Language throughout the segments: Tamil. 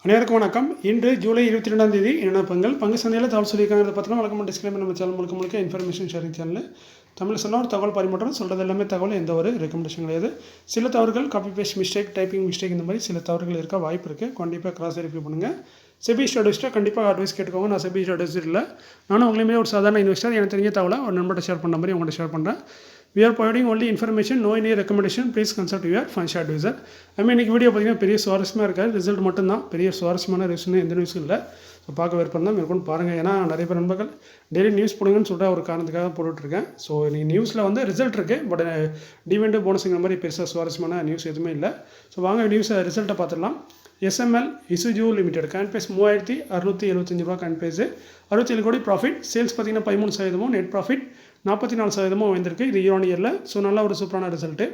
அனைவருக்கும் வணக்கம். இன்று ஜூலை 22ஆம் தேதி என்னென்ன பங்கு சந்தையில் தகவல் சொல்லியிருக்காங்க. அதை பற்றின வழக்கம் டிஸ்கிளைமர். நம்ம சேனல் முழுக்க இன்ஃபர்மேஷன் ஷேரிங் சேனல். தமிழ் சொன்னால் ஒரு தகவல் பரிமாற்றம், சொல்கிறது எல்லாமே தகவல், எந்த ஒரு ரெக்கமெண்டேஷன் கிடையாது. சில தவறுகள், copy paste mistake, typing mistake, இந்த மாதிரி சில தவறுகள் இருக்க வாய்ப்பு இருக்குது. கண்டிப்பாக கிராஸ் வெரிஃபை பண்ணுங்கள். செபி அட்வைஸ்ட்டாக கண்டிப்பாக அட்வைஸ் கேட்டுக்கோங்க. நான் செபி அட்வைஸர் இல்லை, நானும் உங்களையுமே ஒரு சாதாரண இன்வெஸ்டர். எனக்கு தெரிஞ்ச தகவலை ஒரு நண்பர்கிட்ட ஷேர் பண்ண மாதிரி உங்கள்கிட்ட ஷேர் பண்ணுறேன். We are providing only information, no any recommendation. Please consult your financial advisor. இன்றைக்கி வீடியோ பார்த்தீங்கன்னா பெரிய சுவாரஸ்யமாக இருக்காது. ரிசல்ட் மட்டும்தான், பெரிய சுவாரஸ்யமான நியூஸ்னு எந்த நியூஸும் இல்லை. ஸோ பார்க்க விருப்பம் தான் மேற்கொண்டு பாருங்கள். ஏன்னா நிறைய பேர் நண்பர்கள் டெய்லி நியூஸ் போடுங்கன்னு சொல்லிட்டு ஒரு காரணத்துக்காக போட்டுட்ருக்கேன். ஸோ நீங்கள் நியூஸில் வந்து ரிசல்ட் இருக்குது, பட் டிவிடெண்ட் போனஸுங்கிற மாதிரி பெருசாக சுவாரஸ்யமான நியூஸ் எதுவுமே இல்லை. ஸோ வாங்க நியூஸை ரிசல்ட்டை பார்த்துடலாம். SML இசுஜு லிமிடெட் கான்பேஸ் 3675 ரூபா கான்பேஸு, 67 கோடி ப்ராஃபிட். சேல்ஸ் பார்த்தீங்கன்னா 13%, நெட் ப்ராஃபிட் 44% வந்திருக்கு. இது இயர் ஆன் இயரில். ஸோ நல்ல ஒரு சூப்பரான ரிசல்ட்டு.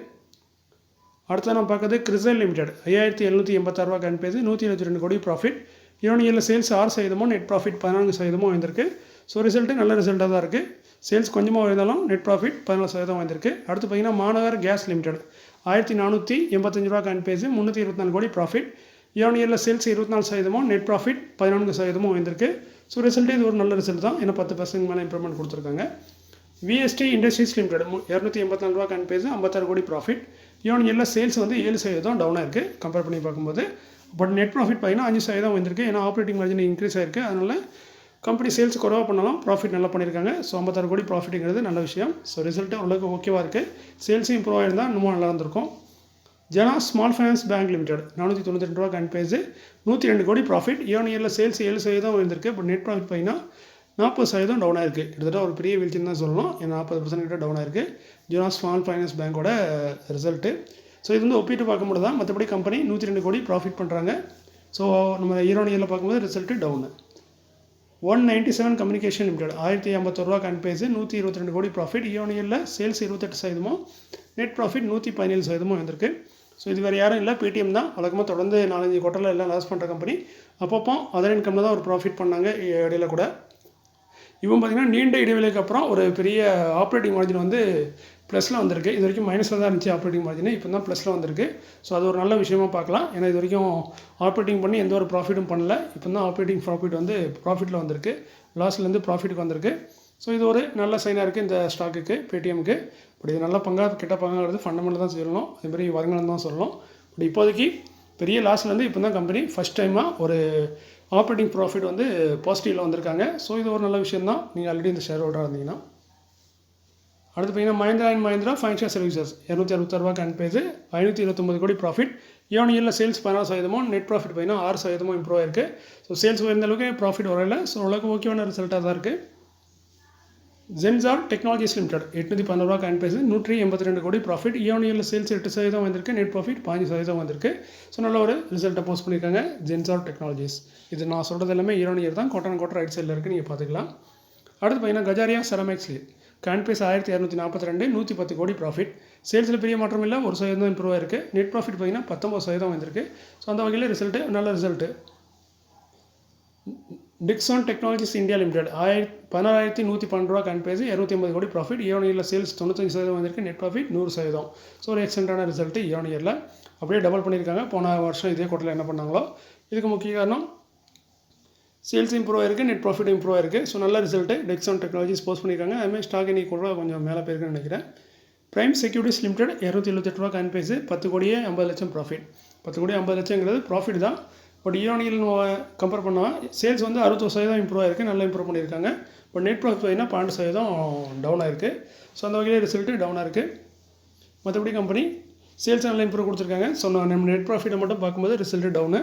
அடுத்த நம்ம பார்க்குறது கிறிசல் லிமிடெட் 5786 ரூபா கான்பேஸு, 122 கோடி ப்ராஃபிட். இயர் ஆன் இயரில் சேல்ஸ் 6%, நெட் ப்ராஃபிட் 14% வந்திருக்கு. ஸோ ரிசல்ட்டு நல்ல ரிசல்ட்டாக தான் இருக்குது. சேல்ஸ் கொஞ்சமாக இருந்தாலும் நெட் ப்ராஃபிட் 14% வந்திருக்கு. அடுத்து பார்த்தீங்கன்னா மாநகர் கேஸ் லிமிடெட் 1485 ரூபா கான்பேஸு, 324 கோடி ப்ராஃபிட். இயர் ஆன் இயரில் சேல்ஸ் 24%, நெட் ப்ராஃபிட் 14% வந்திருக்கு. ஸோ ரிசல்ட்டு இது ஒரு நல்ல ரிசல்ட் தான், ஏன்னா 10% மேலே இம்ப்ரூவ்மெண்ட் கொடுத்துருக்காங்க. VST இண்டஸ்ட்ரீஸ் லிமிடெட் 284 ரூபா கான்பேஸு, 56 கோடி ப்ராஃபிட். இயர் ஆன் இயரில் சேல்ஸ் வந்து 7% டவுனாக இருக்குது கம்பேர் பண்ணி பார்க்கும்போது. பட் நெட் ப்ராஃபிட் பார்த்தீங்கன்னா 5% வந்திருக்கு. ஏன்னா ஆப்ரேட்டிங் மார்ஜின் இன்க்ரீஸ் ஆயிருக்கு. அதனால் கம்பெனி சேல்ஸ் குறைவாக பண்ணாலும் ப்ராஃபிட் நல்லா பண்ணியிருக்காங்க. ஸோ 56 கோடி ப்ராஃபிட்டுங்கிறது நல்ல விஷயம். ஸோ ரிசல்ட்டு ஓரளவுக்கு ஓகேவாக இருக்குது. சேல்ஸும் இம்ப்ரூவ் ஆகிருந்தால் இன்னமும் நல்லா இருந்திருக்கும். ஜனா ஸ்மால் ஃபைனான்ஸ் பேங்க் லிமிடெட் 492 ரூபா கான்பேஸு, 102 கோடி ப்ராஃபிட். இயர் ஆன் இயரில் சேல்ஸ் 7% வந்திருக்கு. பட் நெட் ப்ராஃபிட் பார்த்தீங்கன்னா 40% டவுன் ஆயிருக்கு. கிட்டத்தட்ட ஒரு பெரிய வீழ்ச்சின்னு தான் சொல்லணும். ஏன்னா 40% கிட்ட டவுன் ஆயிருக்கு ஜனா ஸ்மால் ஃபைனான்ஸ் பேங்கோட ரிசல்ட்டு. ஸோ இது வந்து ஒப்பிட்டு பார்க்கும்போது தான், மற்றபடி கம்பெனி 102 கோடி ப்ராஃபிட் பண்ணுறாங்க. ஸோ நம்ம இயர் ஆன் இயரில் பார்க்கும்போது ரிசல்ட்டு டவுனு. 197 கம்யூனிகேஷன் லிமிடெட் 1051 ரூபா கான்பேஸு, 122 கோடி ப்ராஃபிட். இயர் ஆன் இயரில் சேல்ஸ் 28%, நெட் ப்ராஃபிட் 117% வந்திருக்கு. ஸோ இது வேறு யாரும் இல்லை, பேடிஎம் தான். வழக்கமாக தொடர்ந்து 4-5 குவார்ட்டரில் எல்லாம் லாஸ் பண்ணுற கம்பெனி. அப்பப்போ அதர் இன்கமில் தான் ஒரு ப்ராஃபிட் பண்ணாங்க இடையில கூட. இவன் பார்த்திங்கன்னா நீண்ட இடைவெளிக்கு அப்புறம் ஒரு பெரிய ஆப்ரேட்டிங் மார்ஜின் வந்து ப்ளஸில் வந்திருக்கு. இது வரைக்கும் மைனஸில் தான் இருந்துச்சு ஆப்ரேட்டிங் மார்ஜின், இப்போ தான் ப்ளஸில் வந்திருக்கு. ஸோ அது ஒரு நல்ல விஷயமாக பார்க்கலாம். ஏன்னா இது வரைக்கும் ஆப்ரேட்டிங் பண்ணி எந்த ஒரு ப்ராஃபிட்டும் பண்ணல. இப்போ தான் ஆப்ரேட்டிங் ப்ராஃபிட் வந்து ப்ராஃபிட்டில் வந்திருக்கு, லாஸ்லேருந்து ப்ராஃபிட்டுக்கு வந்திருக்கு. ஸோ இது ஒரு நல்ல சைனாக இருக்குது இந்த ஸ்டாக்குக்கு, பேடிஎம்க்கு. பட் இது நல்ல பங்காக கெட்ட பங்காகிறது ஃபண்டமெண்டல் தான் சொல்லணும், அதுமாதிரி வருமானம் தான் சொல்லணும். பட் இப்போதைக்கு பெரிய லாஸ்லேருந்து இப்போ தான் கம்பெனி ஃபஸ்ட் டைமாக ஒரு ஆப்ரேட்டிங் ப்ராஃபிட் வந்து பாசிட்டிவில் வந்திருக்காங்க. ஸோ இது ஒரு நல்ல விஷயம் தான், நீங்கள் ஆல்ரெடி இந்த ஷேர் ஹோல்டராக இருந்தீங்கன்னா. அடுத்து பார்த்தீங்கன்னா Mahindra and Mahindra financial services 266 ரூபா கான்பேஸு, 529 கோடி ப்ராஃபிட். இயர் ஆன் இயரில் சேல்ஸ் 16%, நெட் ப்ராஃபிட் பார்த்தீங்கன்னா 6% இம்ப்ரூவ் ஆயிருக்கு. ஸோ சேல்ஸ் உயர்ந்த அளவுக்கு ப்ராஃபிட் வரல. ஸோ ஓரளவுக்கு ஓகேவான ரிசல்ட்டாக தான் இருக்குது. ஜென்சார் டெக்னாலஜிஸ் லிமிடெட் 812 ரூபா கான்பேஸு, 182 கோடி ப்ராஃபிட். இயர் ஆன் இயரில் சேல்ஸ் 8% வந்திருக்கு, நெட் ப்ராஃபிட் 15% வந்திருக்கு. ஸோ நல்ல ஒரு ரிசல்ட்டை போஸ்ட் பண்ணியிருக்காங்க ஜென்சார் டெக்னாலஜிஸ். இது நான் சொல்கிறது எல்லாமே இயர் ஆன் இயர் தான், குவார்ட்டர் ரைட் சைடில் இருக்குது, நீங்கள் பார்த்துக்கலாம். அடுத்து பார்த்தீங்கன்னா கஜாரியா செராமிக்ஸ் கான்பேஸ் 1242, 110 கோடி ப்ராஃபிட். சேல்ஸில் பெரிய மாற்றம் இல்லை, 1% தான் இம்ப்ரூவ் ஆயிருக்கு. நெட் ப்ராஃபிட் பார்த்தீங்கன்னா 19% வந்திருக்கு. ஸோ அந்த வகையில் ரிசல்ட்டு நல்ல result. Dixon technologies India limited 16112 ரூபா கான்பேஸு, 250 கோடி ப்ராஃபிட். இயர் ஆன் இயரில் சேல்ஸ் 95% வந்திருக்கு, நெட் ப்ராஃபிட் 100%. ஸோ ஒரு எக்ஸலண்ட்டான ரிசல்ட்டு இயர் ஆன் இயரில். அப்படியே டபுள் பண்ணியிருக்காங்க போன வருஷம் இதே குவார்ட்டரில் என்ன பண்ணாங்களோ. இதுக்கு முக்கிய காரணம் சேல்ஸ் இம்ப்ரூவ் ஆயிருக்கு, நெட் ப்ராஃபிட் இம்ப்ரூவ் ஆயிருக்கு. ஸோ நல்ல ரிசல்ட்டு டிக்ஸான் டெக்னாலஜிஸ் போஸ்ட் பண்ணியிருக்காங்க. அதுமாதிரி ஸ்டாக் இன்னைக்கு கூட கொஞ்சம் மேலே போயிருக்குன்னு நினைக்கிறேன். பிரைம் செக்யூரிட்டிஸ் லிமிடெட் 278 ரூபா கான்பேஸு, 10 கோடியே 50 லட்சம் ப்ராஃபிட். 10 கோடி 50 லட்சங்கிறது ப்ராஃபிட் தான். But year on year compare பண்ணால் சேல்ஸ் வந்து 60% இம்ப்ரூவ் ஆயிருக்கு, நல்லா இம்ப்ரூவ் பண்ணியிருக்காங்க. பட் நெட் ப்ராஃபிட் பார்த்தீங்கன்னா 12% டவுன் ஆயிருக்கு. ஸோ அந்த வகையில் ரிசல்ட்டு டவுனாக இருக்குது. மற்றபடி கம்பெனி சேல்ஸ் நல்லா இம்ப்ரூவ் கொடுத்துருக்காங்க. ஸோ நம்ம நெட் ப்ராஃபிட்டை மட்டும் பார்க்கும்போது ரிசல்ட்டு டவுனு.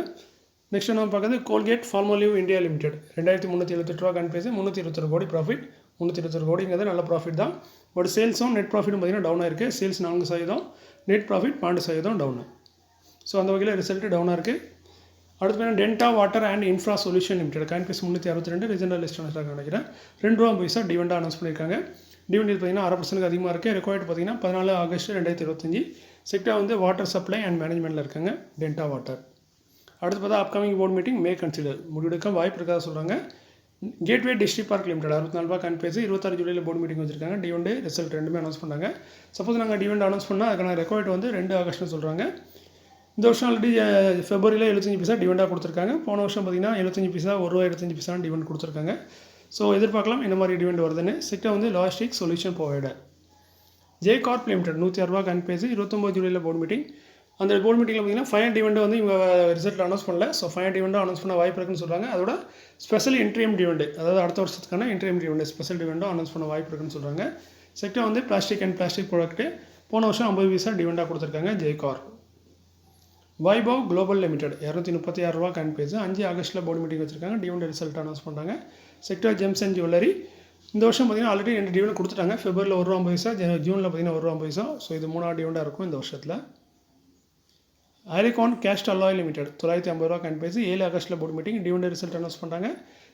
நெக்ஸ்ட் நம்ம பார்க்குறது கோல்கேட் ஃபால்மோலிவ் இந்தியா லிமிடெட் 2378 ரூபா கான்பேஸு, 321 கோடி ப்ராஃபிட். 321 கோடிங்கிறது நல்ல ப்ராஃபிட் தான். பட் சேல்ஸும் நெட் ப்ராஃபிட்டும் பார்த்தீங்கன்னா டவுனாக இருக்குது. Sales 4%, net profit 12% down. So அந்த வகையில் ரிசல்ட்டு டவுனாக இருக்குது. அடுத்து பார்த்தீங்கன்னா Denta water and infra solution limited கான்பேஸ் 362, ரீசனல் லிஸ்ட் நினைக்கிறேன். 2 ரூபா பைசா டிவிடெண்ட் அனௌன்ஸ் பண்ணியிருக்காங்க. டிவிடெண்ட் பார்த்தீங்கன்னா 6% அதிகமாக இருக்குது. ரெக்கார்டு பார்த்தீங்கன்னா 14 ஆகஸ்ட் 2025. செக்டார் வந்து வாட்டர் சப்ளை அண்ட் மேனேஜ்மெண்ட்டில் இருக்காங்க டென்டா வாட்டர். அடுத்து பார்த்தா upcoming board meeting may consider முடிவெடுக்க வாய்ப்பு இருக்காத சொல்கிறாங்க. கேட்வே டிஸ்ட்ரிக்ட் பார்க் லிமிடெட் 64 ரூபா கான்பேஸு, 26 ஜூலையில் போர்ட் மீட்டிங் வச்சிருக்காங்க. டிவிடெண்ட் ரிசல்ட் ரெண்டுமே அனௌன்ஸ் பண்ணாங்க. சப்போஸ் நாங்கள் டிவிடெண்ட் அனௌன்ஸ் பண்ணால் அதுக்கான ரெக்கார்டு வந்து 2 ஆகஸ்ட்னு சொல்கிறாங்க. இந்த வருஷம் ஆல்ரெடி ஃபெப்ரவரியில் 75 பைசா டிவெண்டாக கொடுத்துருக்காங்க. போன வருஷம் பார்த்திங்கன்னா 75 பைசா ₹1.75 டிவெண்ட் கொடுத்துருக்காங்க. ஸோ எதிர்பார்க்கலாம் என்ன மாதிரி டிவெண்ட் வருதுன்னு. செக்டர் வந்து logistic solution provider. J Corp Limited ₹106 current base 29 ஜூலையில் போர்டு மீட்டிங். அந்த போர்டு மீட்டிங்கில் பார்த்தீங்கன்னா ஃபைனல் டிவெண்ட் வந்து இவங்க ரிசல்ட் அனௌன்ஸ் பண்ணல. ஸோ ஃபைனல் டிவெண்ட்டும் அனௌன்ஸ் பண்ண வாய்ப்பு இருக்குன்னு சொல்கிறாங்க. அதோட ஸ்பெஷல் இன்ட்ரீம் டிவெண்ட், அதாவது அடுத்த வருஷத்துக்கான இன்ட்ரீம் டிவெண்ட் ஸ்பெஷல் டிவெண்ட்டும் அனௌன்ஸ் பண்ண வாய்ப்பு இருக்குன்னு சொல்கிறாங்க. செக்டர் வந்து பிளாஸ்டிக் அண்ட் பிளாஸ்டிக் ப்ராடக்ட்டு. போன வருஷம் 50 பைசா டிவெண்டாக கொடுத்துருக்காங்க J corp. Vaibhav global limited ₹236 current price 5 ஆகஸ்ட்டில் போர்டு மீட்டிங் வச்சுருக்காங்க. டிவெண்ட் ரிசல்ட் அனௌன்ஸ் பண்ணுறாங்க. Sector gems and jewellery. இந்த வருஷம் பார்த்திங்கன்னா ஆல்ரெடி 2 டிவெண்ட் கொடுத்துட்டாங்க. ஃபெப்ரவரியில் ₹1.50 பைசா, ஜூனில் பார்த்திங்கன்னா ₹1.50 பைசா. ஸோ இது 3ஆவது டிவெண்டாக இருக்கும் இந்த வருஷத்தில். ஐரிகான் cast alloy limited ₹950 current price 7 ஆகஸ்ட்டில் board meeting. Dividend result announce பண்ணுறாங்க.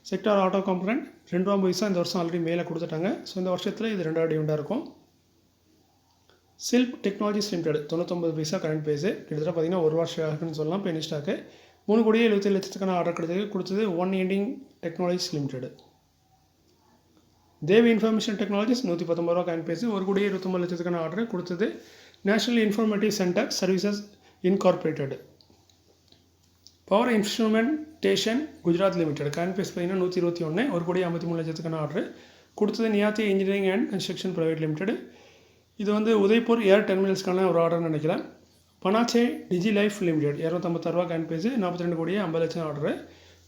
செக்டார் ஆட்டோ காம்பனன்ட் ₹2 பைசா இந்த வருஷம் ஆல்ரெடி மேலே கொடுத்துட்டாங்க. ஸோ இந்த வருஷத்தில் இது 2ஆவது டிவெண்டாக இருக்கும். சில்ப் technologies limited 99 paisa current price. கிட்டத்தட்ட பார்த்திங்கன்னா 1 வருஷம் ஆகுன்னு சொல்லலாம். பெனி ஸ்டாக்கு 3,77,00,000 ஆர்டர் கொடுத்தது one ending technologies limited. Devi information technologies ₹119 current price 1,29,00,000 order கொடுத்தது national informative center services incorporated. Power instrumentation Gujarat limited current price பார்த்திங்கன்னா 121 1,53,00,000 ஆர்டர் கொடுத்தது Niyati engineering and construction private limited. இது வந்து உதய்பூர் ஏர் டெர்மினல்ஸ்க்கான ஒரு ஆர்டர்னு நினைக்கிறேன். Panache digi life limited ₹256 current price 42,50,00,000 order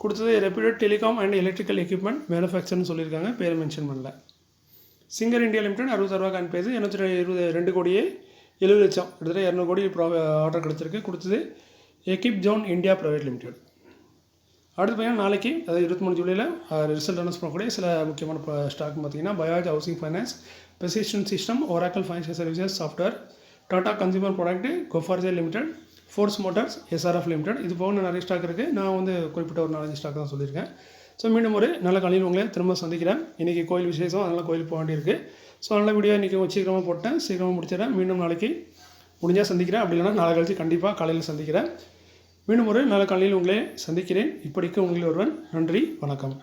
கொடுத்தது reputed telecom and electrical equipment மேனுஃபேக்சர்னு சொல்லியிருக்காங்க. பேர் மென்ஷன் பண்ணல. Singer India limited ₹66 current price 2,70,00,000 கிட்டத்தட்ட 200 கோடி ஆர்டர் கிடச்சிருக்கு. கொடுத்தது எகிப் ஜோன் இந்தியா ப்ரைவேட் லிமிடெட். அடுத்து பார்த்தீங்கன்னா நாளைக்கு அதாவது 23 ஜூலையில் ரிசல்ட் அனௌன்ஸ் பண்ணக்கூடிய சில முக்கியமான ஸ்டாக் பார்த்திங்கன்னா Bajaj housing finance, persistent system, Oracle financial services software, Tata consumer product, கோஃபார்ஜே limited, Force Motors, SRF limited. இது போக நிறைய ஸ்டாக் இருக்குது. நான் வந்து குறிப்பிட்ட ஒரு 4-5 ஸ்டாக் தான் சொல்லியிருக்கேன். ஸோ மீண்டும் ஒரு நல்ல காலையில் உங்களை திரும்ப சந்திக்கிறேன். இன்றைக்கி கோயில் விசேஷம், அதனால் கோயில் போக வேண்டியிருக்கு. ஸோ நல்ல வீடியோ இன்றைக்கி சீக்கிரமாக போட்டேன், சீக்கிரமாக முடிச்சிடறேன். மீண்டும் நாளைக்கு முடிஞ்சால் சந்திக்கிறேன், அப்படி இல்லைனா நாளை கழிச்சு கண்டிப்பாக காலையில் சந்திக்கிறேன். மீண்டும் ஒரு நல்ல காலையில் உங்களை சந்திக்கிறேன். இப்படிக்கு உங்களில் ஒருவன். நன்றி, வணக்கம்.